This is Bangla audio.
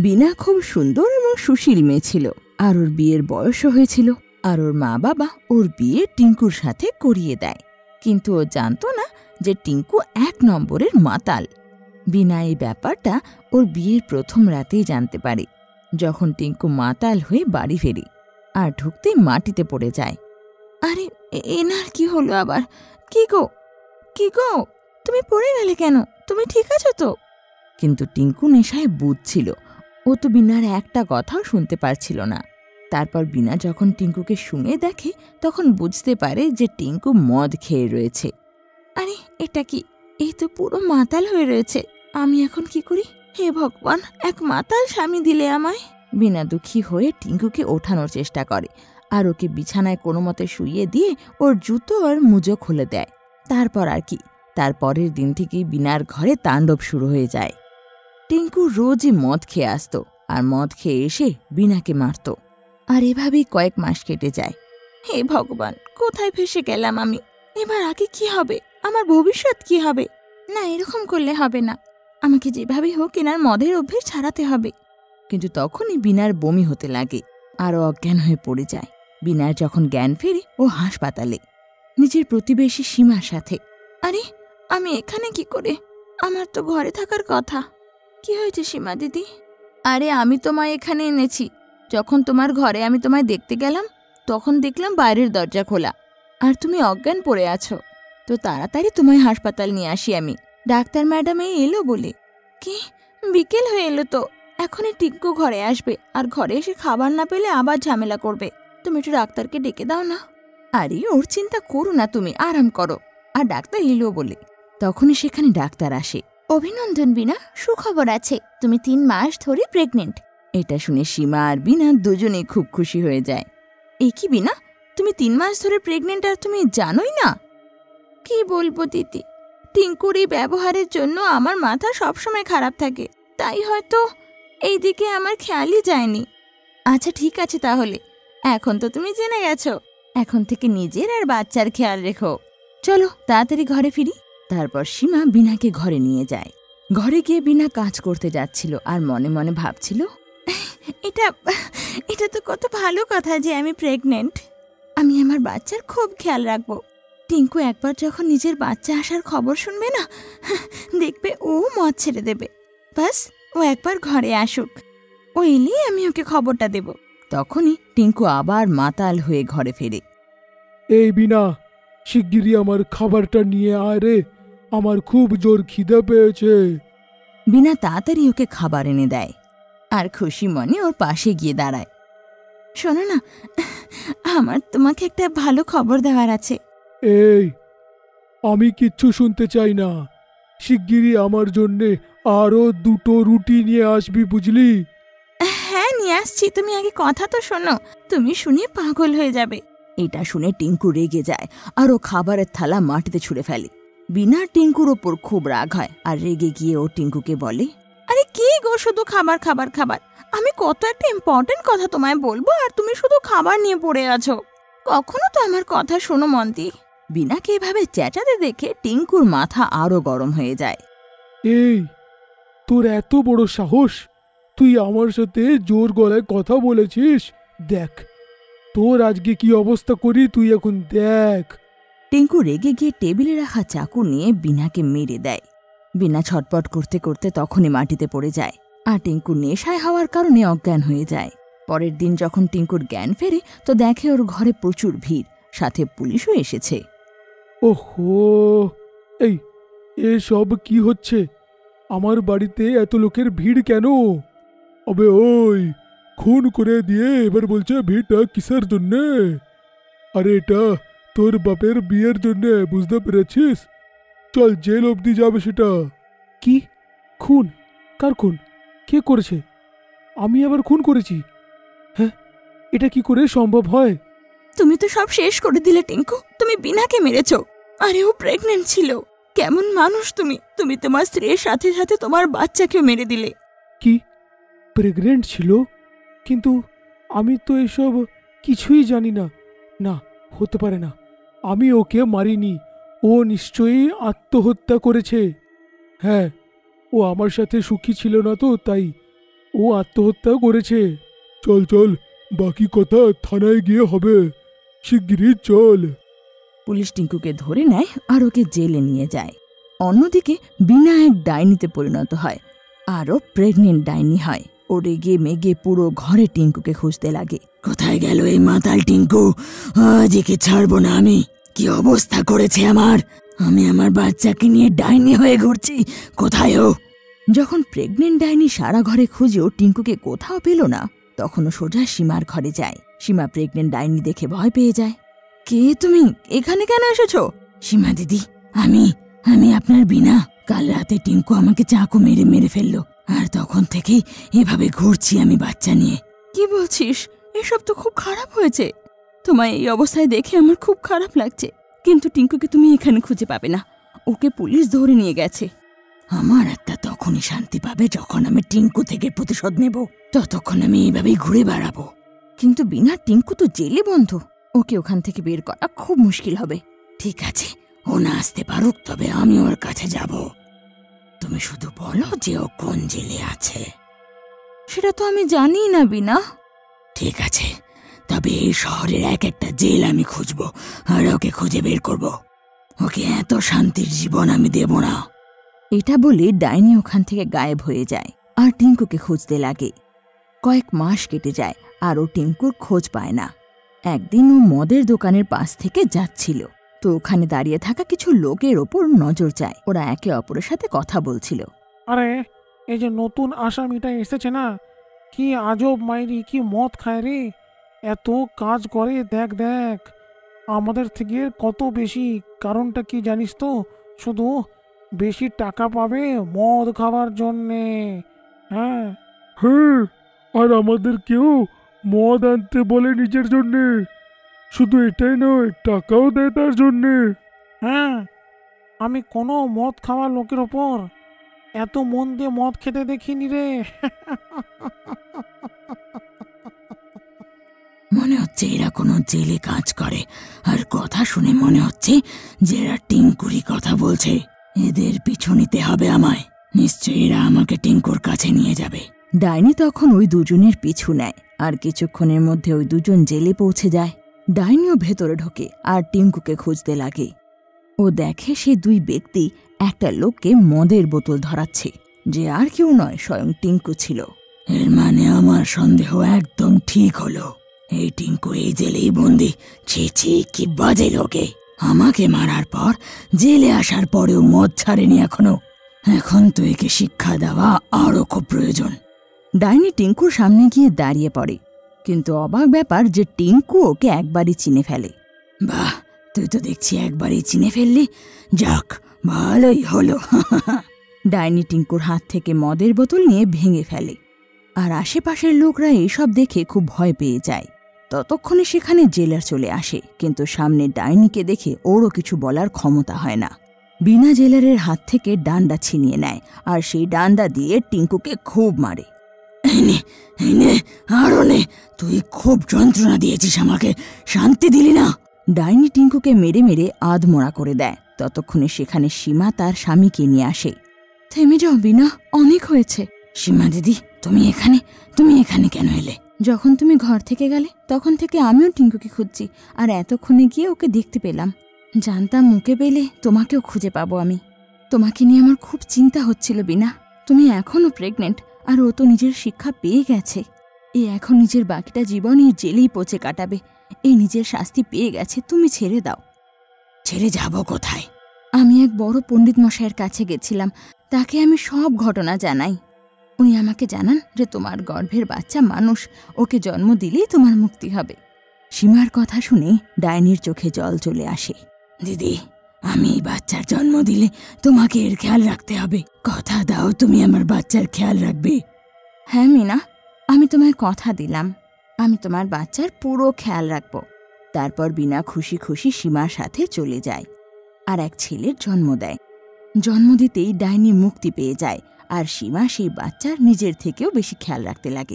বিনা খুব সুন্দর এবং সুশীল মেয়ে ছিল, আর ওর বিয়ের বয়সও হয়েছিল। আর ওর মা বাবা ওর বিয়ে টিঙ্কুর সাথে করিয়ে দেয়, কিন্তু ও জানত না যে টিঙ্কু ১ নম্বরের মাতাল। বিনা এই ব্যাপারটা ওর বিয়ের প্রথম রাতেই জানতে পারে, যখন টিঙ্কু মাতাল হয়ে বাড়ি ফেরে আর ঢুকতেই মাটিতে পড়ে যায়। আরে এনার কি হলো আবার? কি গো, কি গো, তুমি পড়ে গেলে কেন? তুমি ঠিক আছো তো? কিন্তু টিঙ্কু নেশায় বুঝছিল, ও তো বিনার একটা কথাও শুনতে পারছিল না। তারপর বিনা যখন টিঙ্কুকে শুনে দেখে, তখন বুঝতে পারে যে টিঙ্কু মদ খেয়ে রয়েছে। আরে এটা কি? এই তো পুরো মাতাল হয়ে রয়েছে। আমি এখন কি করি? হে ভগবান, এক মাতাল স্বামী দিলে আমায়। বিনা দুঃখী হয়ে টিঙ্কুকে ওঠানোর চেষ্টা করে, আর ওকে বিছানায় কোনো মতে শুইয়ে দিয়ে ওর জুতো আর মুজো খুলে দেয়। তারপর আর কি, তারপরের দিন থেকেই বিনার ঘরে তাণ্ডব শুরু হয়ে যায়। টিঙ্কু রোজই মদ খেয়ে আসত, আর মদ খেয়ে এসে বিনাকে মারত। আর এভাবেই কয়েক মাস কেটে যায়। হে ভগবান, কোথায় ফেসে গেলাম আমি? এবার আগে কি হবে? আমার ভবিষ্যৎ কি হবে? না, এরকম করলে হবে না। আমাকে যেভাবেই হোক এনার মদের অভ্যেস ছাড়াতে হবে। কিন্তু তখনই বিনার বমি হতে লাগে, আরও অজ্ঞান হয়ে পড়ে যায়। বিনার যখন জ্ঞান ফেরে, ও হাসপাতালে নিজের প্রতিবেশী সীমার সাথে। আরে আমি এখানে কি করে? আমার তো ঘরে থাকার কথা। কি হয়েছে সীমা দিদি? আরে আমি তোমায় এখানে এনেছি। যখন তোমার ঘরে আমি তোমায় দেখতে গেলাম, তখন দেখলাম বাইরের দরজা খোলা, আর তুমি অজ্ঞান পড়ে আছো। তো তাড়াতাড়ি তোমায় হাসপাতাল নিয়ে আসি আমি। ডাক্তার ম্যাডাম এই এলো বলে। কি? বিকেল হয়ে এলো তো। এখনই টিঙ্কু ঘরে আসবে, আর ঘরে এসে খাবার না পেলে আবার ঝামেলা করবে। তুমি একটু ডাক্তারকে ডেকে দাও না। আরে ওর চিন্তা করো না, তুমি আরাম করো। আর ডাক্তার এলো বলে তখনই সেখানে ডাক্তার আসে। অভিনন্দন বিনা, সুখবর আছে, তুমি ৩ মাস ধরে প্রেগনেন্ট। এটা শুনে সীমা আর বিনা দুজনেই খুব খুশি হয়ে যায়। এই কি বিনা, তুমি ৩ মাস ধরে প্রেগনেন্ট আর তুমি জানোই না? কি বলবো দিদি, টিঙ্কুর এই ব্যবহারের জন্য আমার মাথা সবসময় খারাপ থাকে, তাই হয়তো এই দিকে আমার খেয়ালই যায়নি। আচ্ছা ঠিক আছে তাহলে, এখন তো তুমি জেনে গেছো। এখন থেকে নিজের আর বাচ্চার খেয়াল রেখো। চলো তাড়াতাড়ি ঘরে ফিরি। তারপর সীমা বিনাকে ঘরে নিয়ে যায়। ঘরে গিয়ে বিনা কাজ করতে যাচ্ছিল, আর মনে মনে ভাবছিল, এটা এটা তো কত ভালো কথা যে আমি প্রেগনেন্ট। আমি আমার বাচ্চার খুব খেয়াল রাখবো। টিঙ্কু একবার যখন নিজের বাচ্চা আসার খবর শুনবে না, দেখবে ও মদ ছেড়ে দেবে। বাস ও একবার ঘরে আসুক, ও এলেই আমি ওকে খবরটা দেব। তখনই টিঙ্কু আবার মাতাল হয়ে ঘরে ফেরে। এই বিনা, শিগগিরই আমার খাবারটা নিয়ে আয় রে, আমার খুব জোর খিদে পেয়েছে। বিনা তাড়াতাড়ি ওকে খাবার এনে দেয়, আর খুশি মনে ওর পাশে গিয়ে দাঁড়ায়। শোনো না, আমার তোমাকে একটা ভালো খবর দেওয়ার আছে। এই, আমি কিচ্ছু শুনতে চাই না। শিগগিরই আমার জন্যে আরো 2টো রুটি নিয়ে আসবি, বুঝলি? হ্যাঁ নিয়ে আসছি, তুমি আগে কথা তো শোনো, তুমি শুনে পাগল হয়ে যাবে। এটা শুনে টিঙ্কু রেগে যায়, আর ও খাবারের থালা মাটিতে ছুঁড়ে ফেলে। বিনা টিঙ্কুর ওপর খুব রাগ হয়, আর রেগে গিয়ে ও টিঙ্কুকে বলে, আরে কি গো, শুধু খাবার খাবার খাবার? আমি কত একটা ইম্পর্টেন্ট কথা তোমায় বলবো, আর তুমি শুধু খাবার নিয়ে পড়ে আছো। কখনো তো আমার কথা শোনো মন দিয়ে। বিনাকে এভাবে চেঁচাতে দেখে টিঙ্কুর মাথা আরো গরম হয়ে যায়। এই, তোর এত বড় সাহস, তুই আমার সাথে জোর গলায় কথা বলেছিস? দেখ তোর আজকে কি অবস্থা করি, তুই এখন দেখ। টিঙ্কু রেগে গিয়ে টেবিলে রাখা চাকু নিয়ে বিনাকে মেরে দেয়। বিনা ছটপট করতে করতে তখনই মাটিতে পড়ে যায়, আর টিঙ্কু নেশায় হওয়ার কারণে অজ্ঞান হয়ে যায়। পরের দিন যখন টিঙ্কুর জ্ঞান ফেরে, তো দেখে ওর ঘরে প্রচুর ভিড়, সাথে পুলিশও এসেছে। ওহো, এই এসব কি হচ্ছে? আমার বাড়িতে এত লোকের ভিড় কেন? আবে ওই, খুন করে দিয়ে এবার বলছে ভিড়টা কিসের জন্যে? আরে এটা তোর বাপের বিয়ের জন্যে, বুঝতে পেরেছিস? চল জেল অবধি যাবে সেটা। কি খুন? কার খুন? কে করেছে? আমি আবার খুন করেছি? হ্যাঁ, এটা কি করে সম্ভব হয়? তুমি তো সব শেষ করে দিলে টিঙ্কু, তুমি বিনাকে মেরেছ। আরে ও প্রেগনেন্ট ছিল। কেমন মানুষ তুমি! তুমি তোমার স্ত্রীর সাথে সাথে তোমার বাচ্চাকেও মেরে দিলে। কি প্রেগনেন্ট ছিল? কিন্তু আমি তো এসব কিছুই জানি না। না, হতে পারে না, আমি ওকে মারিনি। ও নিশ্চয়ই আত্মহত্যা করেছে। হ্যাঁ, ও আমার সাথে সুখী ছিল না তো তাই। ও আত্মহত্যা করেছে। চল চল, বাকি কথা থানায় গিয়ে হবে, শিগগিরই চল। পুলিশ টিঙ্কুকে ধরে নেয় আর ওকে জেলে নিয়ে যায়। অন্যদিকে বিনা এক ডাইনিতে পরিণত হয়, আরও প্রেগনেন্ট ডাইনি হয়। ও রেগে মেগে পুরো ঘরে টিঙ্কুকে খুঁজতে লাগে। কোথায় গেল এই মাতাল টিঙ্কু? আজ একে ছাড়বো না আমি। কি অবস্থা করেছে আমার! আমি আমার বাচ্চাকে নিয়ে ডাইনি হয়ে ঘুরছি, কোথায় ও? যখন প্রেগনেন্ট ডাইনি সারা ঘরে খুঁজেও টিঙ্কুকে কোথাও পেল না, তখন ও সোজা সীমার ঘরে যায়। সীমা প্রেগনেন্ট ডাইনি দেখে ভয় পেয়ে যায়। কে তুমি? এখানে কেন এসেছো? সীমা দিদি, আমি আমি আপনার বিনা। কাল রাতে টিঙ্কু আমাকে চাকু মেরে মেরে ফেললো, আর তখন থেকেই এভাবে ঘুরছি আমি বাচ্চা নিয়ে। কি বলছিস? এসব তো খুব খারাপ হয়েছে। তোমায় এই অবস্থায় দেখে আমার খুব খারাপ লাগছে। কিন্তু টিঙ্কুকে তুমি এখানে খুঁজে পাবে না, ওকে পুলিশ ধরে নিয়ে গেছে। আমার আত্মা তখনই শান্তি পাবে যখন আমি টিঙ্কু থেকে প্রতিশোধ নেব। ততক্ষণ আমি এইভাবেই ঘুরে বেড়াবো। কিন্তু বিনা, টিঙ্কু তো জেলে বন্ধ, ওকে ওখান থেকে বের করা খুব মুশকিল হবে। ঠিক আছে, ও না আসতে পারুক, তবে আমি ওর কাছে যাব। তুমি শুধু বলো যে ও কোন জেলে আছে। সেটা তো আমি জানি না বিনা। ঠিক আছে, তবে এই শহরের এক একটা জেল আমি খুঁজবো আর ওকে খুঁজে বের করব। ওকে এত শান্তির জীবন আমি দেব না। এটা বলে ডাইনি ওখান থেকে গায়েব হয়ে যায় আর টিঙ্কুকে খুঁজতে লাগে। কয়েক মাস কেটে যায় আর ও টিঙ্কুর খোঁজ পায় না। একদিন ও মদের দোকানের পাশ থেকে যাচ্ছিল, তো ওখানে দাঁড়িয়ে থাকা কিছু লোকের ওপর নজর যায়। ওরা একে অপরের সাথে কথা বলছিল। আরে, এই যে নতুন আসামিটা এসেছে না, কি আজব মাইরি, কি মদ খায় রে, এত কাজ করে, দেখ দেখ আমাদের থেকে কত বেশি। কারণটা কি জানিস তো? শুধু বেশি টাকা পাবে মদ খাওয়ার জন্যে। হ্যাঁ হ্যাঁ, আর আমাদেরকেও মদ আনতে বলে নিজের জন্যে। শুধু এটাই নয়, টাকাও দেয় তার জন্যে। হ্যাঁ, আমি কোনো মদ খাওয়া লোকের ওপর এত মন দিয়ে মদ খেতে দেখিনি রে। মনে হচ্ছে এরা কোনো জেলে কাজ করে, আর কথা শুনে মনে হচ্ছে যে এরা টিঙ্কুরই কথা বলছে। এদের পিছু নিতে হবে আমায়। নিশ্চয়ই এরা আমাকে টিঙ্কুর কাছে নিয়ে যাবে। ডাইনি তখন ওই দুজনের পিছু নেয়, আর কিছুক্ষণের মধ্যে ওই দুজন জেলে পৌঁছে যায়। ডাইনিও ভেতরে ঢোকে আর টিঙ্কুকে খুঁজতে লাগে। ও দেখে সে দুই ব্যক্তি একটা লোককে মদের বোতল ধরাচ্ছে, যে আর কেউ নয়, স্বয়ং টিঙ্কু ছিল। এর মানে আমার সন্দেহ একদম ঠিক হলো। এই টিঙ্কু এই জেলেই বন্দি। ছি ছি, কি বাজে লোকে! আমাকে মারার পর জেলে আসার পরেও মদ ছাড়েনি এখনো। এখন তো একে শিক্ষা দেওয়া আরও খুব প্রয়োজন। ডাইনি টিঙ্কুর সামনে গিয়ে দাঁড়িয়ে পড়ে, কিন্তু অবাক ব্যাপার যে টিঙ্কু ওকে একবারই চিনে ফেলে। বাহ, তুই তো দেখছি একবারই চিনে ফেললি। যাক, ভালোই হলো। ডাইনি টিঙ্কুর হাত থেকে মদের বোতল নিয়ে ভেঙে ফেলে, আর আশেপাশের লোকরা এসব দেখে খুব ভয় পেয়ে যায়। ততক্ষণে সেখানে জেলার চলে আসে, কিন্তু সামনে ডাইনিকে দেখে ওরও কিছু বলার ক্ষমতা হয় না। বিনা জেলারের হাত থেকে ডান্ডা ছিনিয়ে নেয় আর সেই ডান্ডা দিয়ে টিঙ্কুকে খুব মারে। আরো নে, তুই খুব যন্ত্রণা দিয়েছিস আমাকে, শান্তি দিলি না। ডাইনি টিঙ্কুকে মেরে মেরে আধমরা করে দেয়। ততক্ষণে সেখানে সীমা তার স্বামীকে নিয়ে আসে। থেমে যাও বিনা, অনেক হয়েছে। সীমা দিদি, তুমি এখানে কেন এলে? যখন তুমি ঘর থেকে গেলে তখন থেকে আমিও টিঙ্কুকে খুঁজছি, আর এতক্ষণে গিয়ে ওকে দেখতে পেলাম। জানতাম মুখে পেলে তোমাকেও খুঁজে পাবো আমি। তোমাকে নিয়ে আমার খুব চিন্তা হচ্ছিল বিনা। তুমি এখনও প্রেগনেন্ট, আর ও তো নিজের শিক্ষা পেয়ে গেছে। এ এখন নিজের বাকিটা জীবন এই জেলেই পচে কাটাবে। এই নিজের শাস্তি পেয়ে গেছে, তুমি ছেড়ে দাও। ছেড়ে যাব কোথায়? আমি এক বড় পণ্ডিত মশাইয়ের কাছে গেছিলাম, তাকে আমি সব ঘটনা জানাই। উনি আমাকে জানান যে তোমার গর্ভের বাচ্চা মানুষ, ওকে জন্ম দিলেই তোমার মুক্তি হবে। সীমার কথা শুনে ডাইনির চোখে জল চলে আসে। দিদি, আমি এই বাচ্চার জন্ম দিলে তোমাকে এর খেয়াল রাখতে হবে। কথা দাও, তুমি আমার বাচ্চার খেয়াল রাখবে। হ্যাঁ মিনা, আমি তোমায় কথা দিলাম, আমি তোমার বাচ্চার পুরো খেয়াল রাখব। তারপর বিনা খুশি খুশি সীমার সাথে চলে যায় আর এক ছেলের জন্ম দেয়। জন্ম দিতেই ডাইনি মুক্তি পেয়ে যায়, আর সীমা সেই বাচ্চার নিজের থেকেও বেশি খেয়াল রাখতে লাগে।